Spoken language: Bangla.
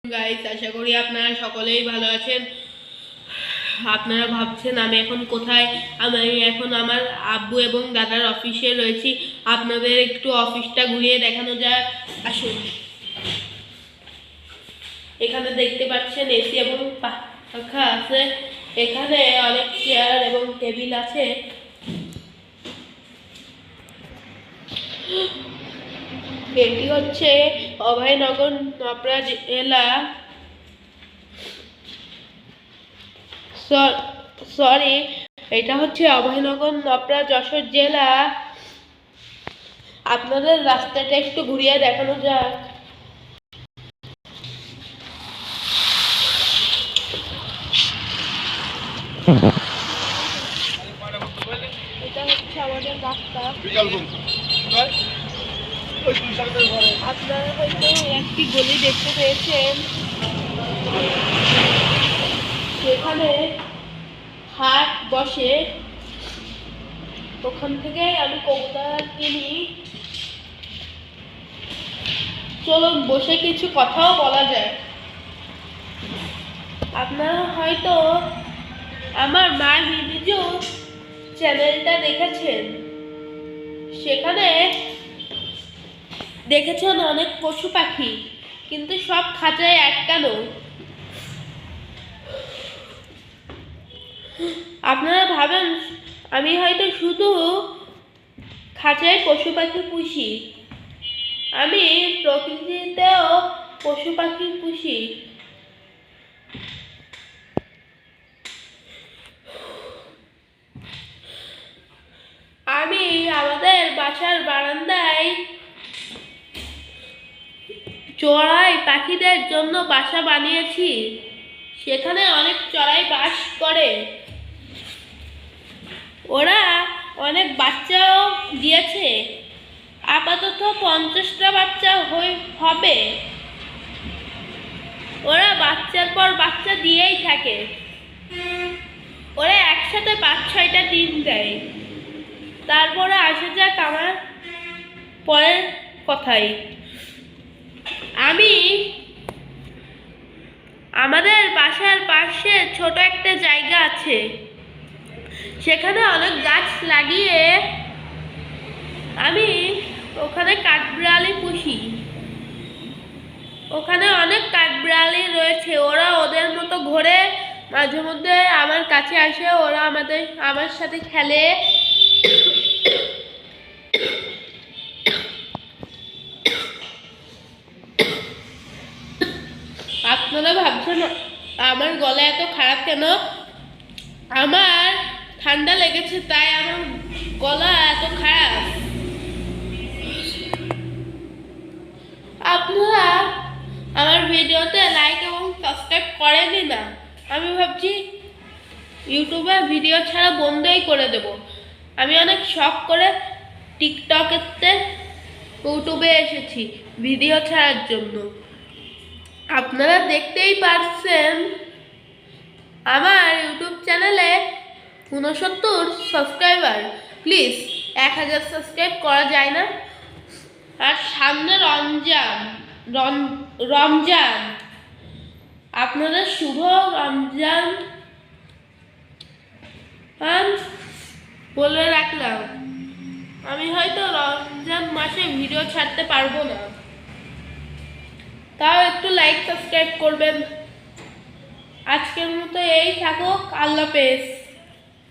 গাইস, আশা করি আপনারা সকলেই ভালো আছেন। আপনারা ভাবছেন আমি এখন কোথায়? আমি এখন আমার আব্বু এবং দাদার অফিসে রয়েছি। আপনাদের একটু অফিসটা ঘুরিয়ে দেখানো যায়, আসুন। এখানে দেখতে পাচ্ছেন এসি এবং পাখা আছে। এখানে অনেক চেয়ার এবং টেবিল আছে। এটি হচ্ছে অভয়নগর নপড়া জেলা, সরি, এটা হচ্ছে অভয়নগর নপড়া যশোর জেলা। আপনাদের রাস্তাটা একটু ঘুরিয়ে দেখানো যাক। এটা হচ্ছে আমাদের রাস্তা। আপনারা হয়তো একটি গলি দেখতে পেয়েছেন, সেখানে হাট বসে। ওখান থেকে আমি কবুতর কিনি। চলুন বসে কিছু কথাও বলা যায়। আপনারা হয়তো আমার মা ভিডিও চ্যানেলটা দেখেছেন, সেখানে দেখেছেন অনেক পশু পাখি, কিন্তু সব খাঁচায় আটকানো। আপনারা ভাবেন আমি হয়তো শুধু খাঁচায় পশু পাখি পুষি, আমি প্রকৃতিতেও পশু পাখি পুষি। আমি আমাদের বাসার বারান্দায় চড়াই পাখিদের জন্য বাসা বানিয়েছি। সেখানে অনেক চড়াই বাস করে। ওরা অনেক বাচ্চাও দিয়েছে। আপাতত 50টা বাচ্চা হবে। ওরা বাচ্চার পর বাচ্চা দিয়েই থাকে। ওরা একসাথে 5-6টা ডিম দেয়। তারপরে আসে যাক আমার পরের কথাই। আমি আমাদের বাসার পাশে ছোট একটা জায়গা আছে, সেখানে অনেক গাছ লাগিয়ে আমি ওখানে কাঠবিড়ালি পুষি। ওখানে অনেক কাঠবিড়ালি রয়েছে। ওরা ওদের মতো ঘোরে, মাঝে মধ্যে আমার কাছে আসে। ওরা আমার সাথে খেলে। আপনারা ভাবছেন আমার গলা এত খারাপ কেন? আমার ঠান্ডা লেগেছে, তাই আমার গলা এত খারাপ। আপনারা আমার ভিডিওতে লাইক এবং সাবস্ক্রাইব করেনই না। আমি ভাবছি ইউটিউবে ভিডিও ছাড়া বন্ধই করে দেব। আমি অনেক শখ করে টিকটকেতে ইউটিউবে এসেছি ভিডিও ছাড়ার জন্য। আপনারা দেখতেই পারছেন আমার ইউটিউব চ্যানেলে 69 সাবস্ক্রাইবার। প্লিজ 1000 সাবস্ক্রাইব করা যায় না? আর সামনে রমজান, আপনাদের শুভ রমজান বলে রাখলাম। আমি হয়তো রমজান মাসে ভিডিও ছাড়তে পারবো না, তাও একটু লাইক সাবস্ক্রাইব করবেন। আজকের মতো এই থাকুক, আল্লাহ হাফেজ।